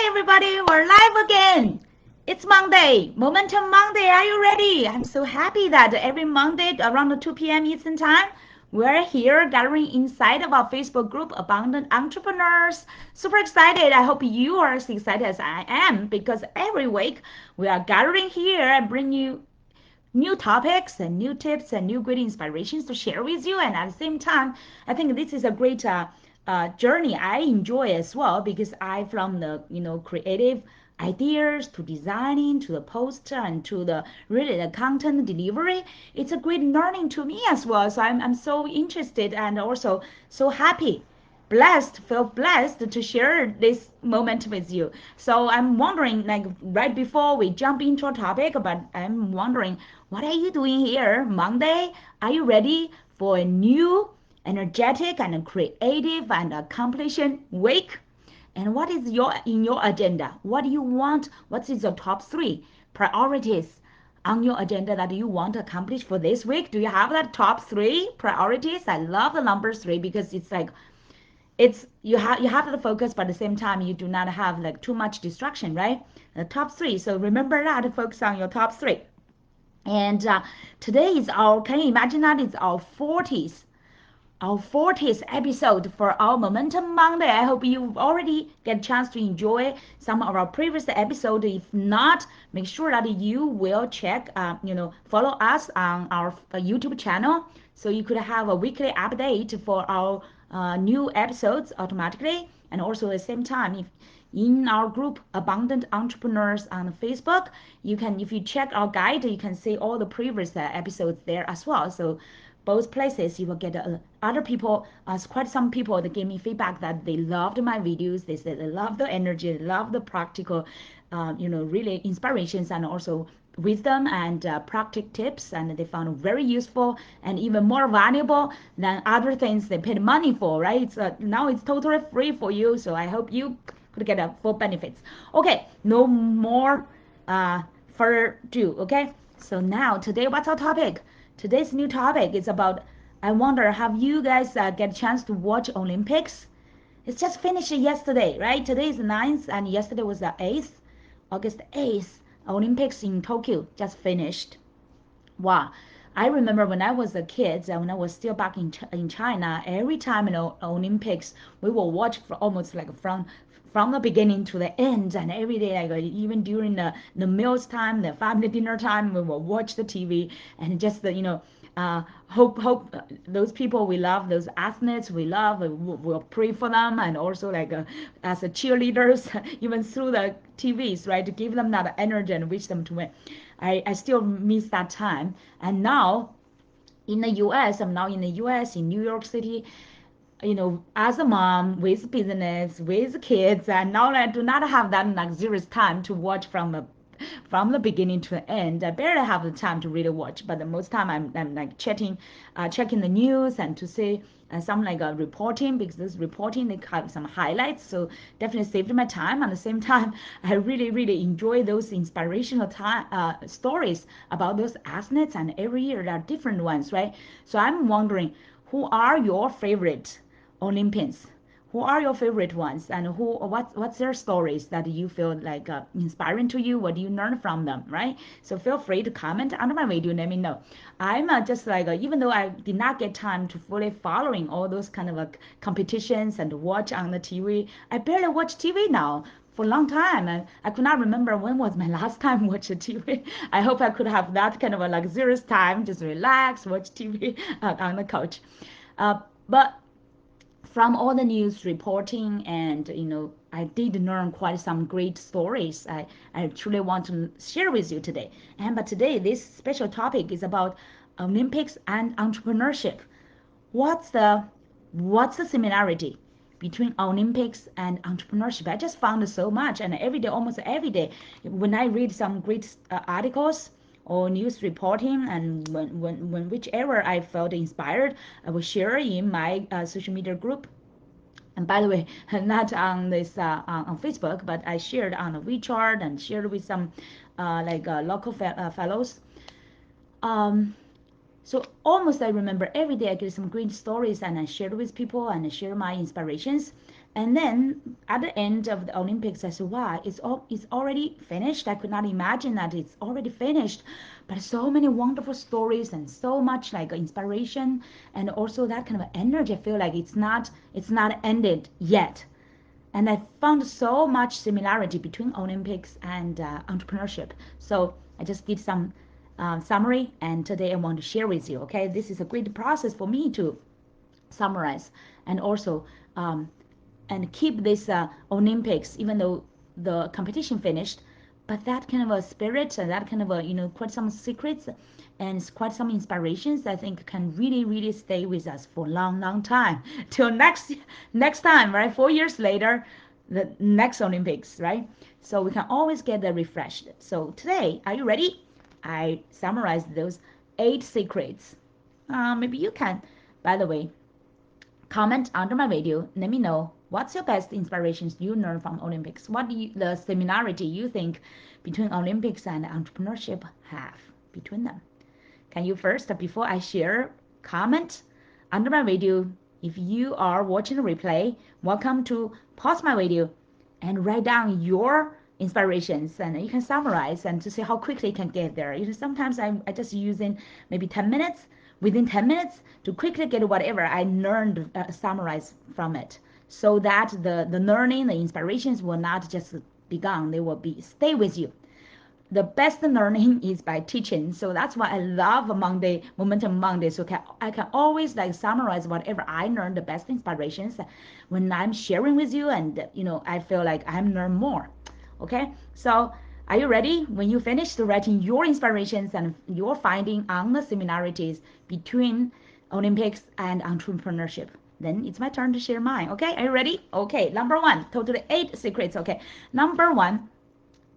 everybody, we're live again. It's Monday, Momentum Monday. Are you ready? I'm so happy that every Monday around 2 p.m. Eastern Time, we're here gathering inside of our Facebook group, Abundant Entrepreneurs. Super excited. I hope you are as excited as I am because every week we are gathering here and bring you new topics and new tips and new great inspirations to share with you. And at the same time, I think this is a great journey I enjoy as well because I from the creative ideas to designing to the poster and to the really the content delivery. It's a great learning to me as well. So I'm so interested and also so happy feel blessed to share this moment with you. So I'm wondering, like right before we jump into a topic, but I'm wondering, what are you doing here Monday? Are you ready for a new, energetic, and creative and accomplishing week? And what is in your agenda? What do you want? What is your top three priorities on your agenda that you want to accomplish for this week? Do you have that top three priorities? I love the number three because it's like you have the focus, but at the same time you do not have like too much distraction, right? The top three. So remember that to focus on your top three. And today is our. Can you imagine that it's our 40th episode for our Momentum Monday. I hope you already get a chance to enjoy some of our previous episodes. If not, make sure that you will check, follow us on our YouTube channel so you could have a weekly update for our new episodes automatically. And also at the same time, if in our group Abundant Entrepreneurs on Facebook, if you check our guide, you can see all the previous episodes there as well. So both places you will get other people, quite some people that gave me feedback that they loved my videos. They said they love the energy, they love the practical, really inspirations and also wisdom and practical tips, and they found it very useful and even more valuable than other things they paid money for, right? Now it's totally free for you, so I hope you could get a full benefits. Okay, no more further ado. Okay, so now today what's our topic? Today's new topic is about, I wonder, have you guys get a chance to watch Olympics? It's just finished yesterday, right? Today is the 9th and yesterday was the 8th, August 8th. Olympics in Tokyo just finished. Wow. I remember when I was a kid and when I was still back in China, every time Olympics, we will watch for almost like from the beginning to the end, and every day, like even during the meals time, the family dinner time, we will watch the TV and just hope those people we love, those athletes we love, we'll pray for them, and also like as a cheerleaders, even through the TVs, right, to give them that energy and wish them to win. I still miss that time. And now in the US, I'm now in the US, in New York City, as a mom with business, with kids, and now I do not have that luxurious time to watch from the beginning to the end. I barely have the time to really watch, but the most time I'm like checking the news and to see some like reporting, because this reporting they have some highlights, so definitely saved my time. At the same time, I really enjoy those inspirational stories about those athletes, and every year there are different ones, right? So I'm wondering, who are your favorite Olympians? Who are your favorite ones, and what's their stories that you feel like inspiring to you? What do you learn from them, right? So feel free to comment under my video, let me know. I'm just like even though I did not get time to fully following all those kind of competitions and watch on the TV, I barely watch TV now for a long time, and I could not remember when was my last time watching TV. I hope I could have that kind of a luxurious time, just relax, watch TV on the couch. But from all the news reporting, and I did learn quite some great stories I truly want to share with you today. But today this special topic is about Olympics and entrepreneurship. What's the similarity between Olympics and entrepreneurship? I just found so much, and every day, almost every day, when I read some great articles or news reporting, and when whichever I felt inspired, I will share in my social media group. And by the way, not on this on Facebook, but I shared on the WeChat and shared with some local fellows. Um, so almost I remember every day I get some great stories and I share with people and I share my inspirations. And then at the end of the Olympics, I said, wow, it's already finished. I could not imagine that it's already finished. But so many wonderful stories and so much like inspiration and also that kind of energy. I feel like it's not ended yet. And I found so much similarity between Olympics and entrepreneurship. So I just did some summary, and today I want to share with you. Okay, this is a great process for me to summarize and also um, and keep this Olympics, even though the competition finished, but that kind of a spirit and that kind of a quite some secrets and quite some inspirations I think can really really stay with us for a long long time till next time, right? 4 years later, the next Olympics, right? So we can always get refreshed. So today, are you ready? I summarized those 8 secrets. Maybe you can, by the way, comment under my video. Let me know what's your best inspirations you learned from Olympics. What do the similarity you think between Olympics and entrepreneurship have between them? Can you first, before I share, comment under my video? If you are watching the replay, welcome to pause my video and write down your inspirations, and you can summarize and to see how quickly you can get there. Sometimes I just using maybe 10 minutes, within 10 minutes to quickly get whatever I learned, summarize from it, so that the learning, the inspirations will not just be gone, they will be stay with you. The best learning is by teaching. So that's why I love Monday, Momentum Monday. So I can always like summarize whatever I learned, the best inspirations when I'm sharing with you. And, I feel like I'm learn more. Okay. So are you ready? When you finish writing your inspirations and your finding on the similarities between Olympics and entrepreneurship, then it's my turn to share mine. Okay. Are you ready? Okay. Number one, totally 8 secrets. Okay. Number one,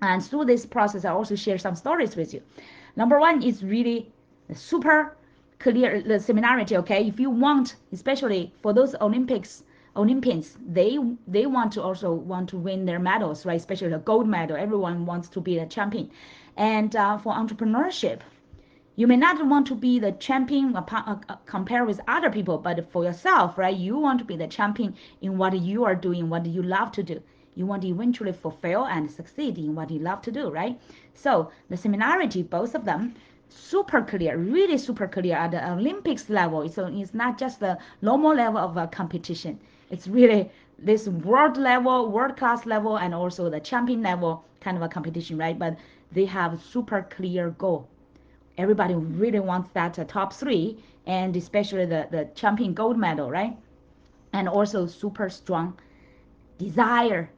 and through this process, I also share some stories with you. Number one is really super clear the similarity. Okay, if you want, especially for those Olympians, they want to also want to win their medals, right? Especially the gold medal. Everyone wants to be a champion. And for entrepreneurship, you may not want to be the champion compare with other people, but for yourself, right? You want to be the champion in what you are doing, what you love to do. You want to eventually fulfill and succeed in what you love to do, right? So the similarity, both of them, super clear, really super clear at the Olympics level. So it's not just the normal level of a competition. It's really this world level, world class level, and also the champion level kind of a competition, right? But they have super clear goal. Everybody really wants that top 3, and especially the champion gold medal, right? And also super strong desire,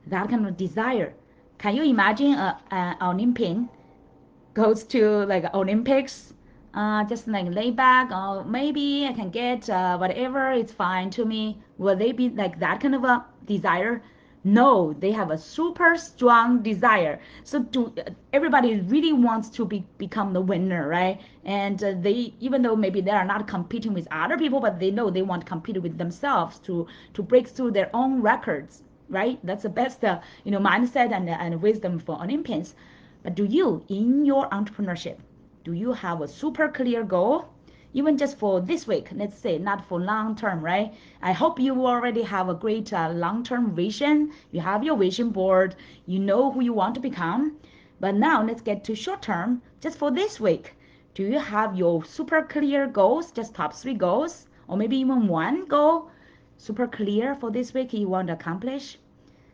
that kind of desire. Can you imagine an Olympian goes to like Olympics, just like lay back, or maybe I can get whatever, it's fine to me. Will they be like that kind of a desire? No, they have a super strong desire. So everybody really wants to become the winner, right? And they, even though maybe they are not competing with other people, but they know they want to compete with themselves to break through their own records, right? That's the best mindset and wisdom for Olympians. But do you, in your entrepreneurship, do you have a super clear goal? Even just for this week, let's say, not for long term, right? I hope you already have a great long term vision. You have your vision board. You know who you want to become. But now let's get to short term, just for this week. Do you have your super clear goals, just top 3 goals, or maybe even one goal, super clear for this week you want to accomplish?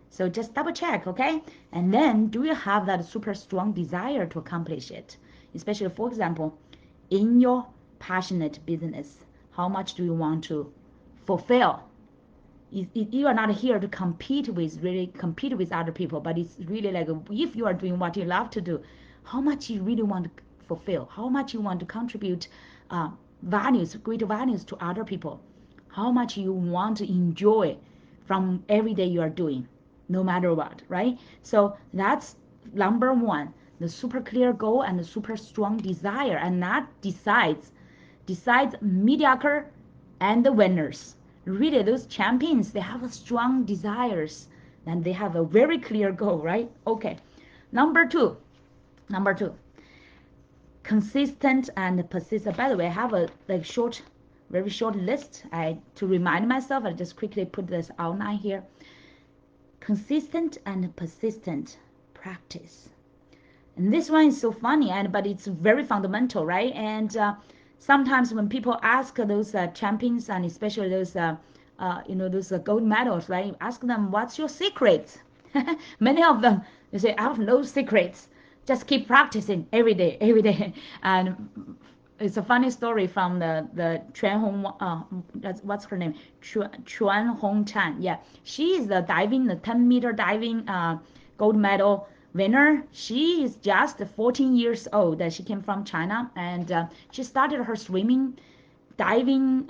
So just double check, okay? And then do you have that super strong desire to accomplish it? Especially, for example, in your passionate business, how much do you want to fulfill? You are not here to really compete with other people, but it's really like if you are doing what you love to do, how much you really want to fulfill, how much you want to contribute great values to other people, how much you want to enjoy from every day you are doing, no matter what, right? So that's number one, the super clear goal and the super strong desire, and that decides mediocre and the winners. Really, those champions, they have a strong desires and they have a very clear goal, right? Okay. Number two, consistent and persistent. By the way, I have a like short very short list. To remind myself, I just quickly put this outline here. Consistent and persistent practice. And this one is so funny, but it's very fundamental, right? And sometimes when people ask those champions, and especially those, those gold medals, right? You ask them, "What's your secret?" Many of them, they say, "I have no secrets. Just keep practicing every day, every day." And it's a funny story from the Chuan Hong. What's her name? Chuan Hong Chan. Yeah, she is the 10-meter diving gold medal winner. She is just 14 years old. She came from China, and she started her swimming, diving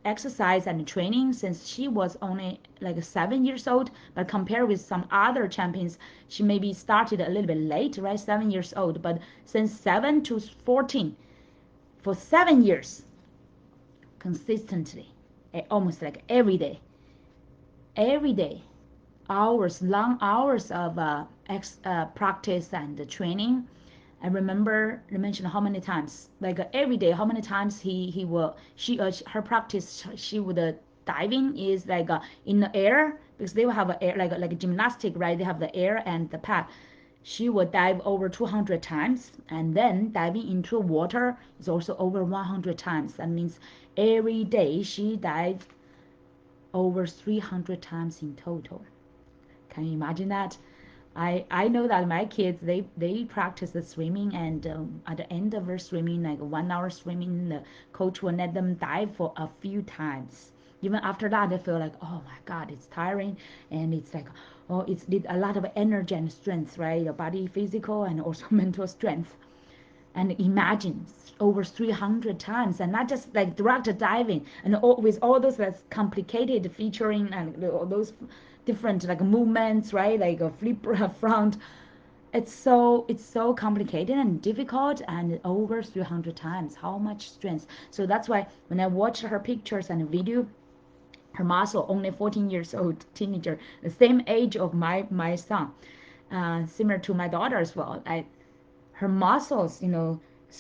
exercise and training since she was only like 7 years old. But compared with some other champions, she maybe started a little bit late, right? 7 years old, but since 7 to 14, for 7 years, consistently, almost like every day, hours, long hours of practice and training. I remember I mentioned how many times, like every day, how many times her practice, she would diving is like in the air, because they will have a air like a gymnastic, right? They have the air and the pad. She would dive over 200 times, and then diving into water is also over 100 times. That means every day she dives over 300 times in total. Can you imagine that? I know that my kids, they practice the swimming, and at the end of their swimming, like 1 hour swimming, the coach will let them dive for a few times. Even after that, they feel like, oh my God, it's tiring, and it's like, oh, it's a lot of energy and strength, right? Your body, physical and also mental strength. And imagine over 300 times, and not just like direct diving, and with all those like complicated featuring and all those different like movements, right? Like a flip front. It's so complicated and difficult, and over 300 times. How much strength? So that's why when I watched her pictures and video, her muscle, only 14 years old teenager, the same age of my son, similar to my daughter as well. Her muscles,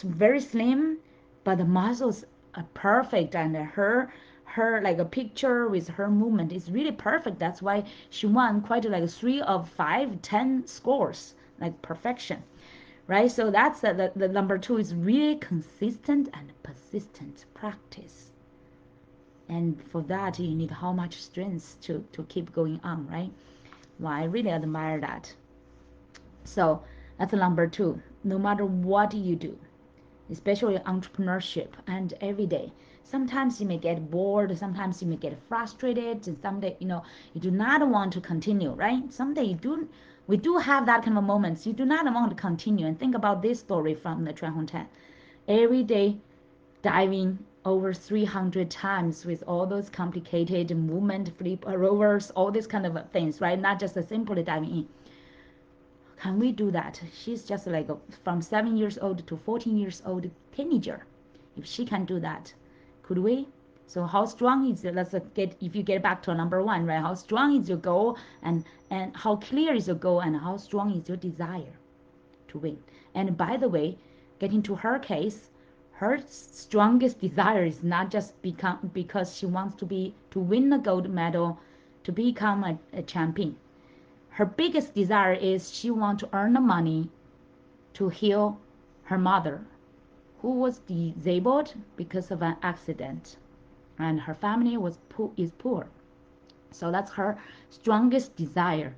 very slim, but the muscles are perfect, and her like a picture with her movement is really perfect. That's why she won quite like 3 of 5, 10 scores, like perfection, right? So that's the number two is really consistent and persistent practice. And for that, you need how much strength to keep going on, right? Well, I really admire that. So that's number two. No matter what you do, especially entrepreneurship and every day, sometimes you may get bored, sometimes you may get frustrated, and someday, you do not want to continue, right? Someday we do have that kind of moments. You do not want to continue. And think about this story from the Chuan Hong Tan. Every day diving over 300 times with all those complicated movement, flip rovers, all these kind of things, right? Not just a simply diving in. Can we do that? She's just like from 7 years old to 14 years old teenager. If she can do that, could we? So how strong is it? If you get back to number one, right? How strong is your goal, and how clear is your goal, and how strong is your desire to win? And by the way, getting to her case, her strongest desire is not just because she wants to win a gold medal, to become a champion. Her biggest desire is she wants to earn the money to heal her mother, who was disabled because of an accident, and her family is poor. So that's her strongest desire.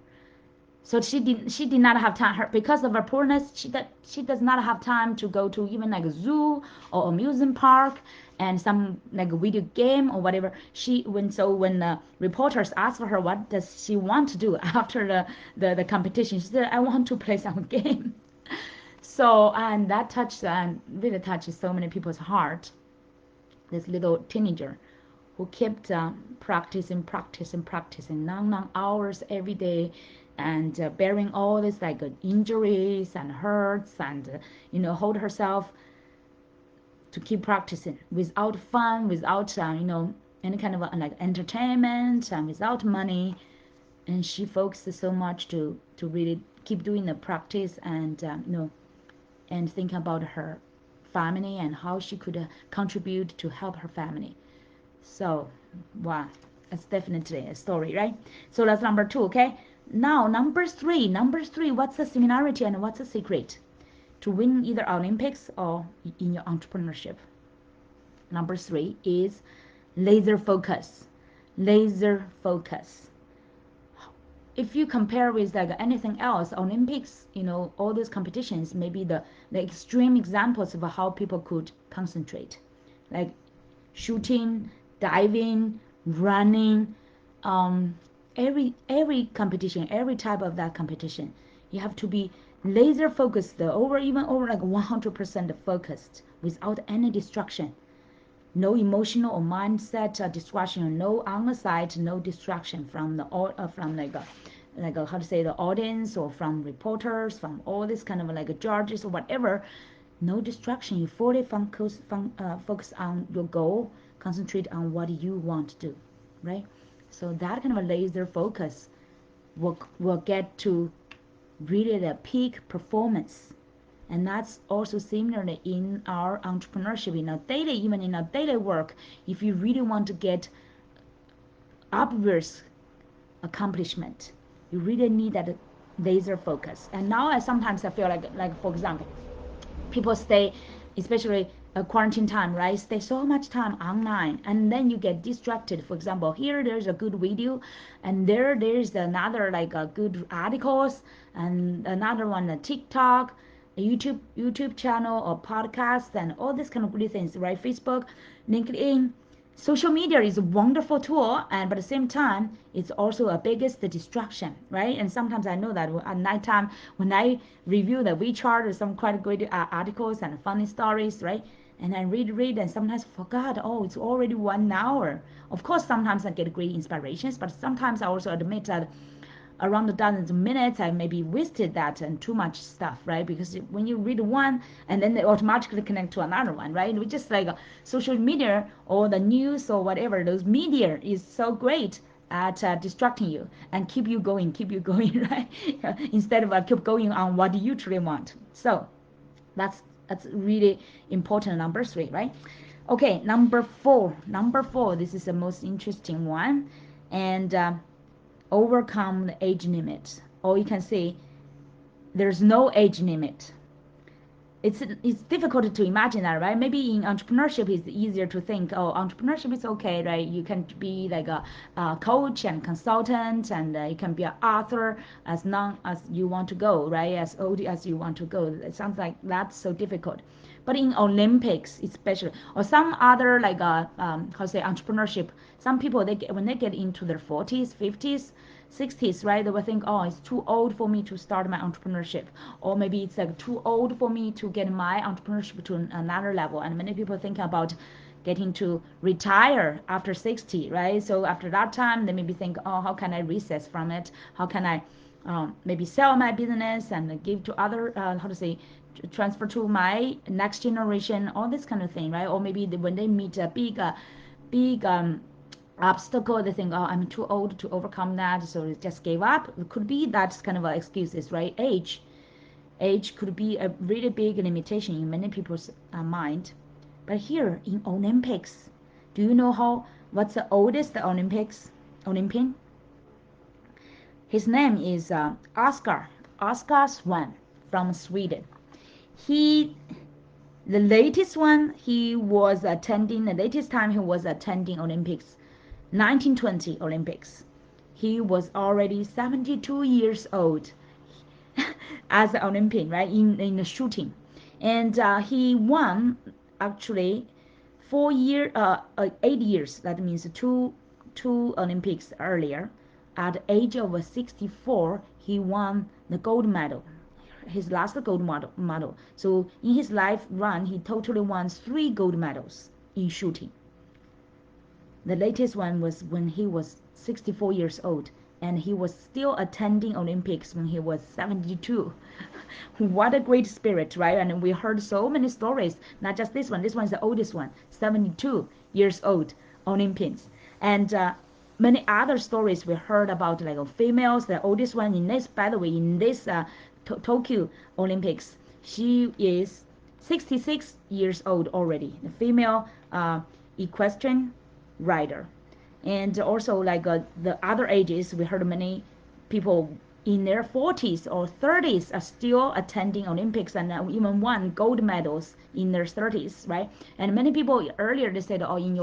So she did not have time, because of her poorness. She does not have time to go to even like a zoo or amusement park and some like a video game or whatever. When the reporters asked her what does she want to do after the competition, she said, "I want to play some game." So, and that touched and really touches so many people's heart. This little teenager who kept practicing long hours every day, and bearing all this like injuries and hurts, and hold herself to keep practicing without fun, without any kind of like entertainment, and without money. And she focused so much to really keep doing the practice, and and think about her family and how she could contribute to help her family. So, wow, it's definitely a story, right? So that's number 2, okay? Now, number three, what's the similarity and what's the secret to win either Olympics or in your entrepreneurship? Number 3 is laser focus. Laser focus. If you compare with like anything else, Olympics, all those competitions, maybe the extreme examples of how people could concentrate, like shooting, diving, running, every competition, every type of that competition, you have to be laser focused, even over like 100% focused, without any distraction. No emotional or mindset distraction. No on the side, no distraction from from how to say, the audience, or from reporters, from all this kind of like judges or whatever. No distraction. You fully focus on your goal, concentrate on what you want to do, right? So that kind of a laser focus will get to really the peak performance. And that's also similar in our entrepreneurship, in our daily, even in our daily work. If you really want to get obvious accomplishment, you really need that laser focus. And now sometimes I feel like for example, people stay, especially quarantine time, right? Stay so much time online, and then you get distracted. For example, here there's a good video, and there's another like a good articles, and another one a TikTok, a YouTube channel or podcast, and all these kind of good things, right? Facebook, LinkedIn. Social media is a wonderful tool, and but at the same time, it's also a biggest distraction, right? And sometimes I know that at nighttime when I review the WeChat or some quite great articles and funny stories, right? And I read, and sometimes forgot, oh, it's already 1 hour. Of course, sometimes I get great inspirations, but sometimes I also admit that around a dozen minutes I maybe wasted that and too much stuff, right? Because when you read one and then they automatically connect to another one, right? We just like social media or the news or whatever, those media is so great at distracting you and keep you going, right? Instead of keep going on what you truly want. So that's really important. Number 3, right? Okay, number four, this is the most interesting one. And overcome the age limit, or you can say there's no age limit. It's difficult to imagine that, right? Maybe in entrepreneurship it's easier to think, oh, entrepreneurship is okay, right? You can be like a coach and consultant, and you can be an author as long as you want to go, right? As old as you want to go. It sounds like that's so difficult. But in Olympics, especially, or some other like how to say entrepreneurship, some people when they get into their 40s, 50s, 60s, right? They will think, oh, it's too old for me to start my entrepreneurship, or maybe it's like too old for me to get my entrepreneurship to another level. And many people think about getting to retire after 60, right? So after that time, they maybe think, oh, how can I recess from it? How can I maybe sell my business and give to other, how to say, transfer to my next generation, all this kind of thing, right? Or maybe when they meet a big obstacle, they think, oh, I'm too old to overcome that, so they just gave up. It could be that's kind of excuses, right? Age could be a really big limitation in many people's mind. But here in Olympics, do you know what's the oldest Olympian? His name is Oscar Swan from Sweden. He the latest time he was attending Olympics, 1920 Olympics. He was already 72 years old as an Olympian, right, in the shooting. And he won actually 8 years. That means two Olympics earlier. At the age of 64, he won the gold medal, his last gold medal. So in his life run, he totally won 3 gold medals in shooting. The latest one was when he was 64 years old, and he was still attending Olympics when he was 72. What a great spirit, right? And we heard so many stories, not just this one. This one is the oldest one, 72 years old Olympians. And many other stories we heard about, like females. The oldest one in this, by the way, in this Tokyo Olympics, she is 66 years old already, the female equestrian rider. And also like the other ages, we heard many people in their 40s or 30s are still attending Olympics and even won gold medals in their 30s, right? And many people earlier they said, oh, in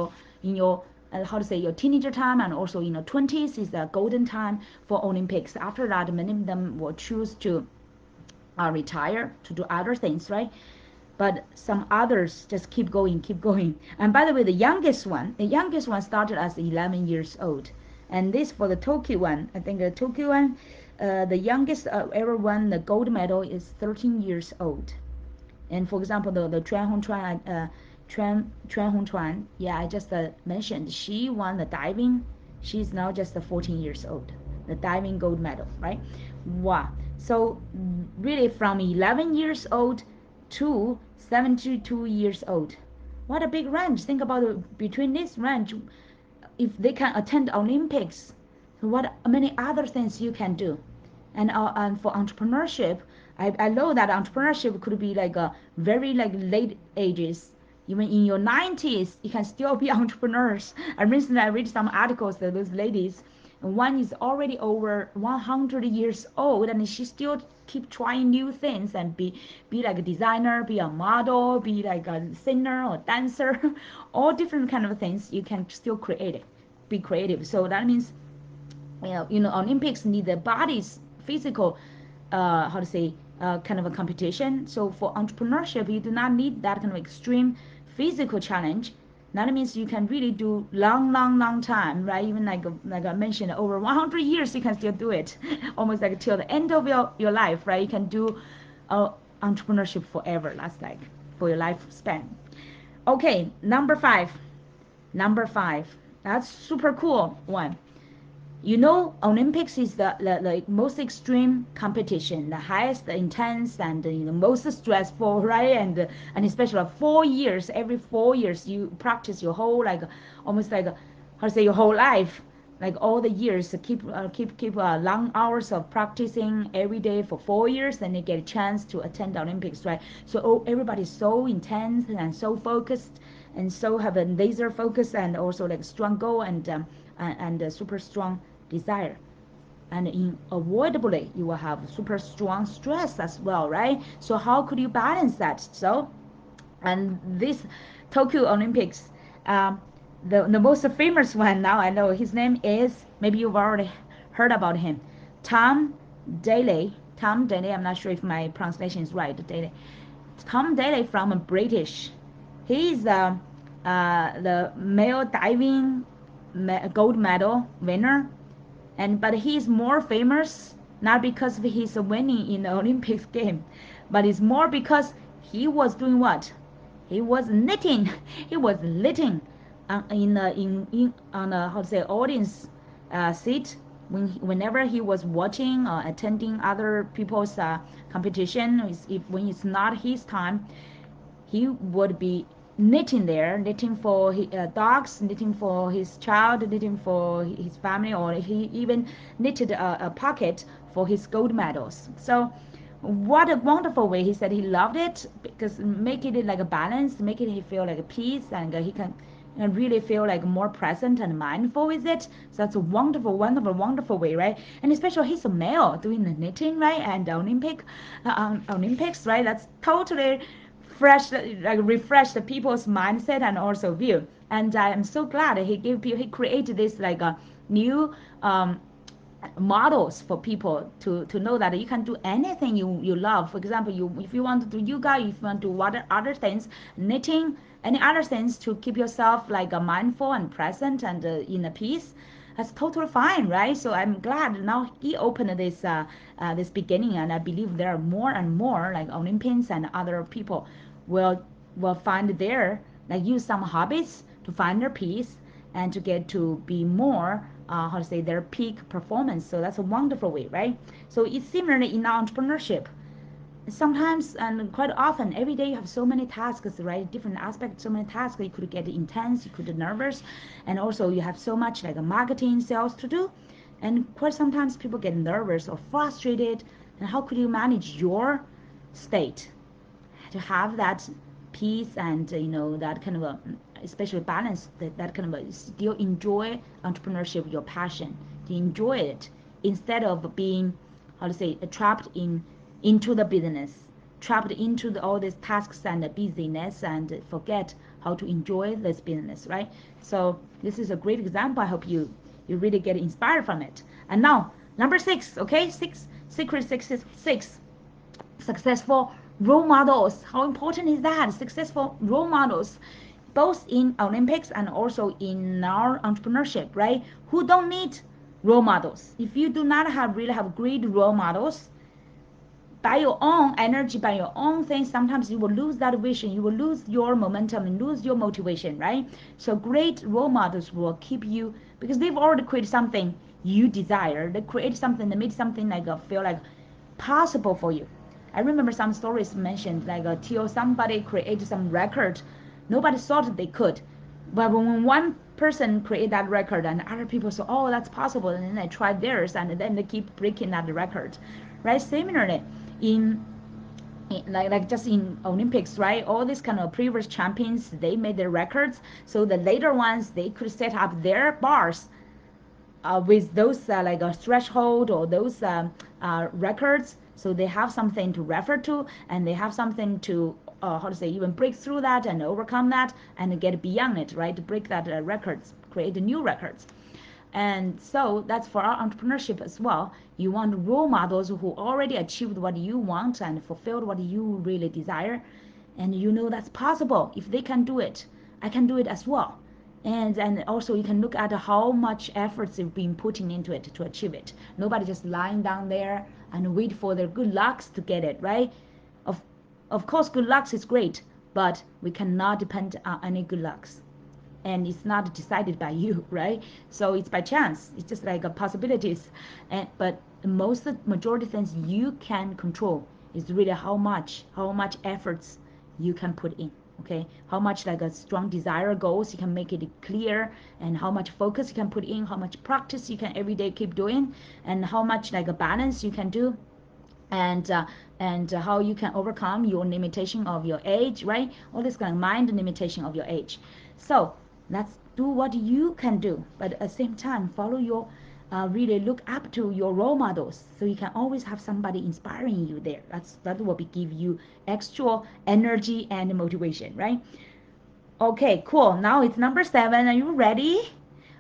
your how to say your teenager time and also in your 20s is the golden time for Olympics. After that, many of them will choose to retire to do other things, right? But some others just keep going, keep going. And by the way, the youngest one started as 11 years old. And this for the Tokyo one, I think the Tokyo one, the youngest ever won the gold medal is 13 years old. And for example, the Chuan Hong Chuan, yeah, I just mentioned, she won the diving. She's now just 14 years old, the diving gold medal, right? Wow. So really from 11 years old to 72 years old. What a big range. Think about it, between this range, if they can attend Olympics, what many other things you can do. And for entrepreneurship, I know that entrepreneurship could be like a very like late ages. Even in your 90s, you can still be entrepreneurs. And recently I read some articles that those ladies, one is already over 100 years old and she still keep trying new things and be like a designer, be a model, be like a singer or dancer, all different kind of things. You can still be creative. So that means Olympics need the body's physical, how to say, kind of a competition. So for entrepreneurship, you do not need that kind of extreme physical challenge. That means you can really do long, long, long time, right? Even like I mentioned, over 100 years, you can still do it, almost like till the end of your life, right? You can do entrepreneurship forever. That's like for your lifespan. Okay, number five. Number five. That's super cool one. Olympics is the most extreme competition, the highest intense and the most stressful, right? And especially 4 years, every 4 years you practice your whole like almost like how to say your whole life, like all the years keep long hours of practicing every day for 4 years, then you get a chance to attend the Olympics, right? So everybody's so intense and so focused and so have a laser focus and also like strong goal and a super strong desire. And unavoidably, you will have super strong stress as well, right? So how could you balance that? So, and this Tokyo Olympics, um, the most famous one now I know his name is, maybe you've already heard about him, Tom Daley. Tom Daley. I'm not sure if my pronunciation is right. Daley. Tom Daley from British. He's the male diving gold medal winner, and but he's more famous not because he's winning in the Olympics game, but it's more because he was doing what? He was knitting. He was knitting in on a how to say audience seat whenever he was watching or attending other people's competition. When it's not his time, he would be knitting there, knitting for his, dogs, knitting for his child, knitting for his family, or he even knitted a pocket for his gold medals. So what a wonderful way. He said he loved it because making it like a balance, making it feel like a peace, and he can and really feel like more present and mindful with it. So that's a wonderful, wonderful, wonderful way, right? And especially he's a male doing the knitting, right? And the Olympics, right? That's totally fresh, like refresh the people's mindset and also view. And I am so glad he created this like a new models for people to know that you can do anything you love. For example, if you want to do yoga, if you want to do other things, knitting, any other things to keep yourself like mindful and present and in a peace, that's totally fine, right? So I'm glad now he opened this beginning, and I believe there are more and more like Olympians and other people will find their like use some hobbies to find their peace and to get to be more how to say their peak performance. So that's a wonderful way, right? So it's similar in entrepreneurship. Sometimes and quite often every day you have so many tasks, right? Different aspects, so many tasks. You could get intense, you could get nervous, and also you have so much like a marketing sales to do, and quite sometimes people get nervous or frustrated. And how could you manage your state? to have that peace and that kind of a especially balance, that kind of a still enjoy entrepreneurship, your passion, to enjoy it instead of being, how to say, trapped into the business, trapped into all these tasks and the busyness, and forget how to enjoy this business, right? So this is a great example. I hope you really get inspired from it. And now number 6, okay, secret 6, successful role models. How important is that? Successful role models, both in Olympics and also in our entrepreneurship, right? Who don't need role models? If you do not really have great role models, by your own energy, by your own thing, sometimes you will lose that vision, you will lose your momentum and lose your motivation, right? So great role models will keep you, because they've already created something you desire. They created something, they made something like feel like possible for you. I remember some stories mentioned like till somebody created some record, nobody thought they could, but when one person create that record and other people say, oh, that's possible, and then they try theirs and then they keep breaking that record, right? Similarly, in like just in Olympics, right? All these kind of previous champions, they made their records, so the later ones they could set up their bars with those like a threshold or those records, so they have something to refer to, and they have something to how to say, even break through that and overcome that and get beyond it, right? To break that records, create new records. And so that's for our entrepreneurship as well. You want role models who already achieved what you want and fulfilled what you really desire, and that's possible. If they can do it, I can do it as well. And also you can look at how much efforts you've been putting into it to achieve it. Nobody just lying down there and wait for their good lucks to get it, right? Of of course, good lucks is great, but we cannot depend on any good lucks, and it's not decided by you, right? So it's by chance. It's just like a possibilities, and but most majority things you can control is really how much efforts you can put in. Okay, how much like a strong desire goals you can make it clear, and how much focus you can put in, how much practice you can every day keep doing, and how much like a balance you can do, and how you can overcome your limitation of your age, right? All this kind of mind limitation of your age. So let's do what you can do, but at the same time follow your really look up to your role models, so you can always have somebody inspiring you there. That will give you extra energy and motivation, right? Okay, cool. Now it's number 7. Are you ready?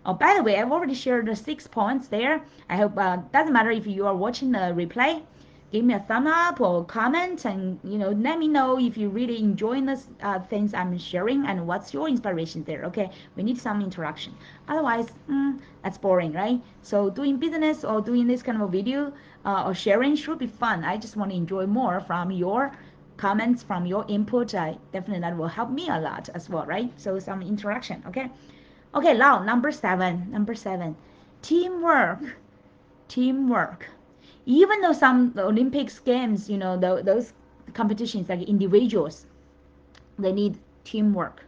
Oh, by the way, I've already shared the 6 points there. I hope doesn't matter if you are watching the replay. Give me a thumb up or comment, and let me know if you really enjoying this things I'm sharing and what's your inspiration there. Okay, we need some interaction. Otherwise, that's boring, right? So doing business or doing this kind of a video or sharing should be fun. I just want to enjoy more from your comments, from your input. I definitely, that will help me a lot as well, right? So some interaction. Okay, now number 7, teamwork. Even though some Olympics games, those competitions like individuals, they need teamwork.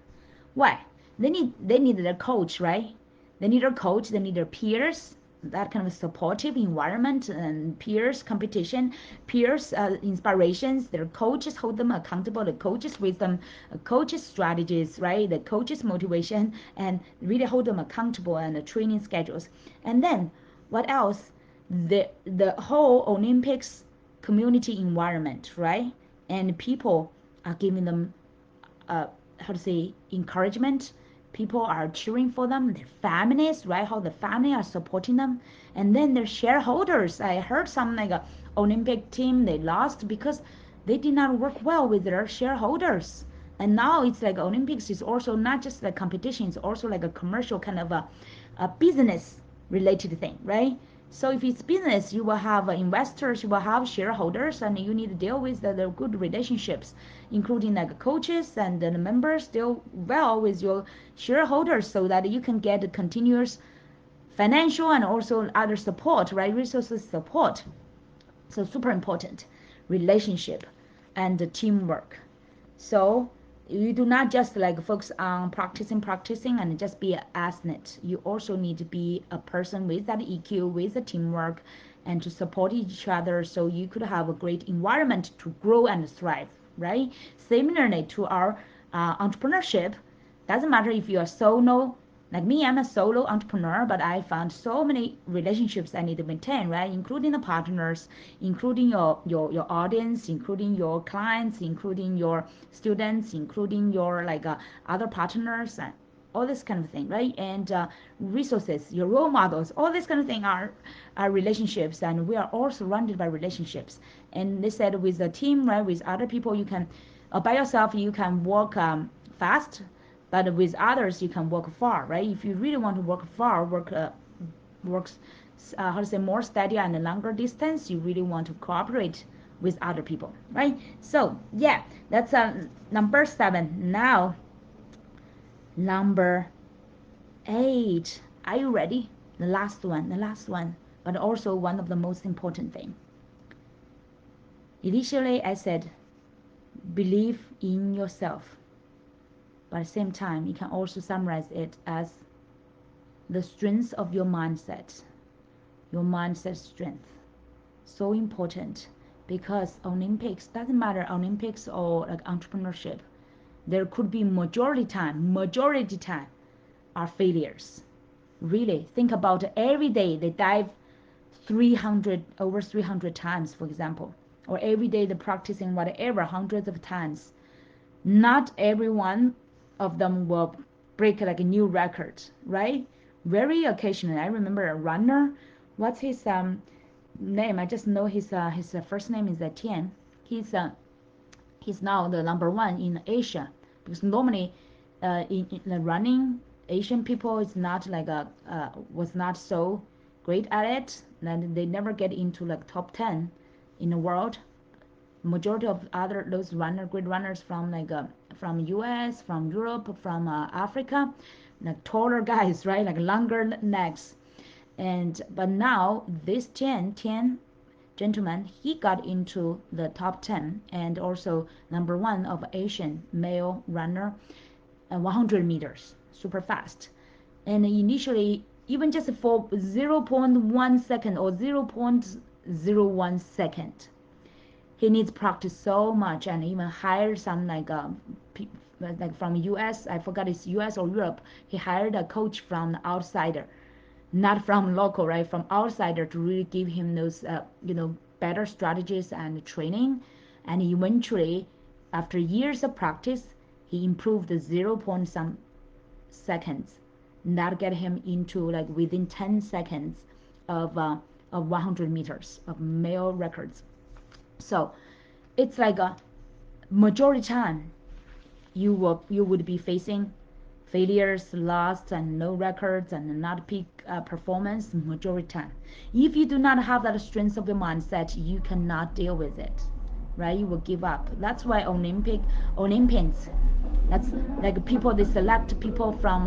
Why? They need their coach, right? They need their coach, they need their peers, that kind of supportive environment, and peers competition, peers inspirations. Their coaches hold them accountable, the coaches wisdom, coaches strategies, right? The coaches motivation, and really hold them accountable, and the training schedules. And then what else? The whole Olympics community environment, right? And people are giving them how to say, encouragement. People are cheering for them, their families, right? How the family are supporting them. And then their shareholders. I heard some like a Olympic team, they lost because they did not work well with their shareholders. And now it's like Olympics is also not just like competition, it's also like a commercial kind of a business related thing, right? So if it's business, you will have investors, you will have shareholders, and you need to deal with the good relationships, including like coaches and the members, deal well with your shareholders so that you can get continuous financial and also other support, right? Resources support. So super important, relationship and teamwork. So you do not just like focus on practicing and just be an athlete. You also need to be a person with that EQ, with the teamwork, and to support each other, so you could have a great environment to grow and thrive, right? Similarly to our entrepreneurship, doesn't matter if you're solo, like me, I'm a solo entrepreneur, but I found so many relationships I need to maintain, right? Including the partners, including your audience, including your clients, including your students, including your other partners, and all this kind of thing, right? And resources, your role models, all this kind of thing are relationships, and we are all surrounded by relationships. And they said with a team, right, with other people, you can, by yourself, you can walk fast, but with others, you can walk far, right? If you really want to walk far, works, how to say, more steady and a longer distance, you really want to cooperate with other people, right? So yeah, that's number 7. Now, number 8. Are you ready? The last one, but also one of the most important thing. Initially, I said, believe in yourself. But at the same time, you can also summarize it as the strength of your mindset. Your mindset strength. So important, because Olympics, doesn't matter Olympics or like entrepreneurship, there could be majority time are failures. Really, think about every day they dive over 300 times, for example, or every day they're practicing whatever hundreds of times. Not every one of them will break like a new record, right? Very occasionally. I remember a runner. What's his name? I just know his first name is Tian. He's he's now the number 1 in Asia, because normally in the running, Asian people is not like was not so great at it, and they never get into like top 10 in the world. Majority of other those great runners from from US, from Europe, from Africa, like taller guys, right, like longer necks. And but now this Tian gentleman, he got into the top 10 and also number 1 of Asian male runner, 100 meters, super fast. And initially, even just for 0.1 second or 0.01 second, he needs practice so much, and even hire some like from US, I forgot it's US or Europe. He hired a coach from the outsider, not from local, right? From outsider, to really give him those better strategies and training. And eventually, after years of practice, he improved the 0 point some seconds. That get him into like within 10 seconds of 100 meters of male records. So it's like a majority time you would be facing failures, loss, and no records, and not peak performance majority time. If you do not have that strength of the mindset, you cannot deal with it, right? You will give up. That's why Olympians, that's like people, they select people from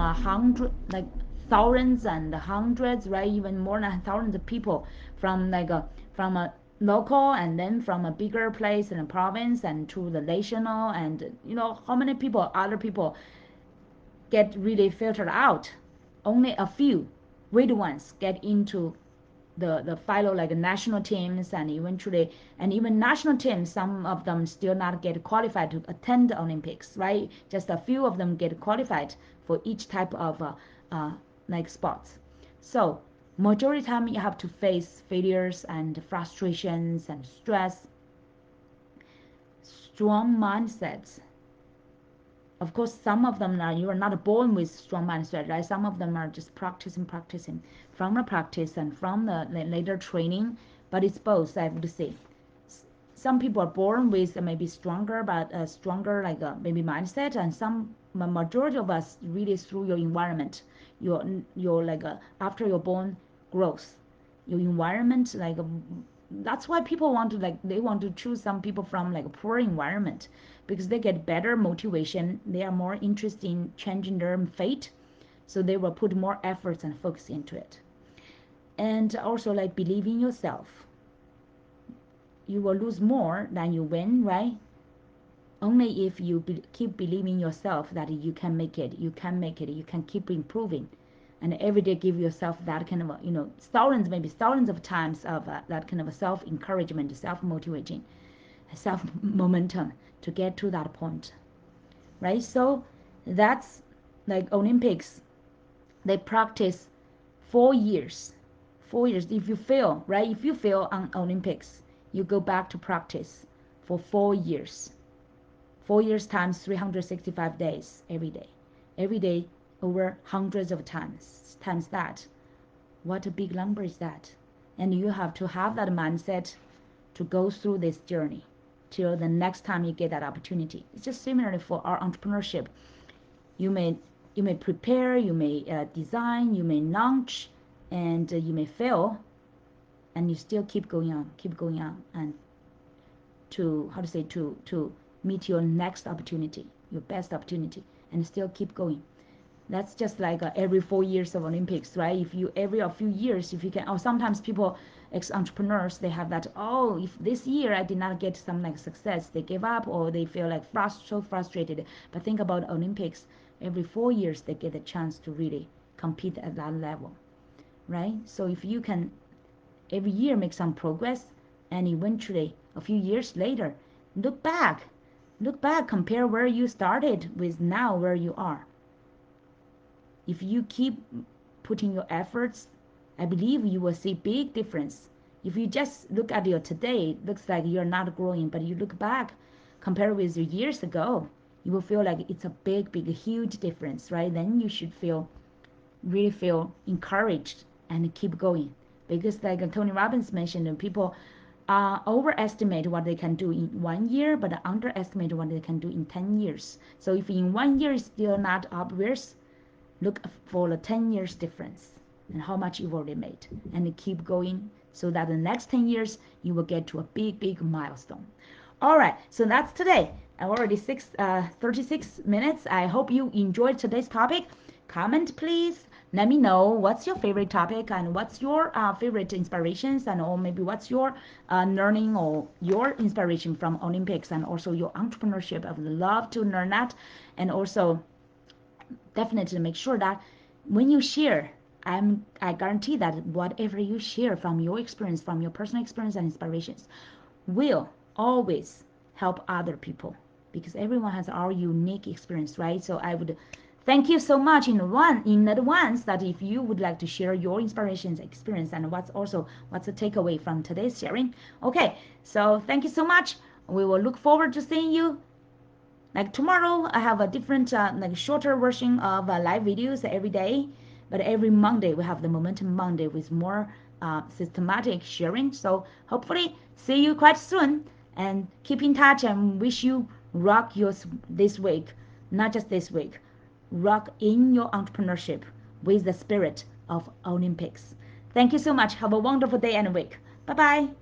thousands and hundreds, right? Even more than thousands of people from from a local, and then from a bigger place in a province and to the national, and how many people, other people get really filtered out. Only a few great ones get into the final like national teams, and eventually, and even national teams, some of them still not get qualified to attend the Olympics, right? Just a few of them get qualified for each type of sports. So majority time you have to face failures and frustrations and stress. Strong mindsets, of course, some of them are, you are not born with strong mindset, right? Some of them are just practicing from the practice and from the later training. But it's both, I would say. Some people are born with maybe stronger, but stronger maybe mindset, and some majority of us really through your environment, your after your born growth, your environment that's why people want to they want to choose some people from like a poor environment, because they get better motivation, they are more interested in changing their fate, so they will put more efforts and focus into it. And also like believe in yourself. You will lose more than you win, right? Only if you keep believing yourself that you can make it, you can keep improving, and every day give yourself that kind of thousands, maybe thousands of times of that kind of self encouragement, self motivating. self momentum to get to that point, right? So that's like Olympics. They practice 4 years. 4 years. If you fail, right? If you fail on Olympics, you go back to practice for 4 years. 4 years times 365 days every day. Every day over hundreds of times. Times that. What a big number is that? And you have to have that mindset to go through this journey till the next time you get that opportunity. It's just similarly for our entrepreneurship. You may prepare, you may design, you may launch, and you may fail, and you still keep going on, and to how to say to meet your next opportunity, your best opportunity, and still keep going. That's just like every 4 years of Olympics, right? If you every a few years, if you can, or sometimes people, ex-entrepreneurs, they have that, oh, if this year I did not get some like success, they give up or they feel like so frustrated. But think about Olympics, every 4 years they get a chance to really compete at that level, right? So if you can every year make some progress, and eventually a few years later, look back, compare where you started with now where you are. If you keep putting your efforts, I believe you will see big difference. If you just look at your today, it looks like you're not growing, but you look back, compare with years ago, you will feel like it's a big, huge difference, right? Then you should really feel encouraged and keep going. Because like Tony Robbins mentioned, people overestimate what they can do in 1 year, but underestimate what they can do in 10 years. So if in 1 year it's still not obvious, look for the 10 years difference and how much you've already made, and keep going so that the next 10 years you will get to a big milestone. All right, so that's today. Already 36 minutes. I hope you enjoyed today's topic. Comment, please. Let me know what's your favorite topic and what's your favorite inspirations, and or maybe what's your learning or your inspiration from Olympics and also your entrepreneurship. I would love to learn that. And also definitely make sure that when you share, I guarantee that whatever you share from your experience, from your personal experience and inspirations, will always help other people, because everyone has our unique experience, right? So I would thank you so much in advance that if you would like to share your inspirations, experience, and what's the takeaway from today's sharing. Okay, so thank you so much. We will look forward to seeing you. Like tomorrow, I have a different, like shorter version of live videos every day. But every Monday, we have the Momentum Monday with more systematic sharing. So hopefully, see you quite soon. And keep in touch, and wish you rock yours this week. Not just this week. Rock in your entrepreneurship with the spirit of Olympics. Thank you so much. Have a wonderful day and week. Bye bye.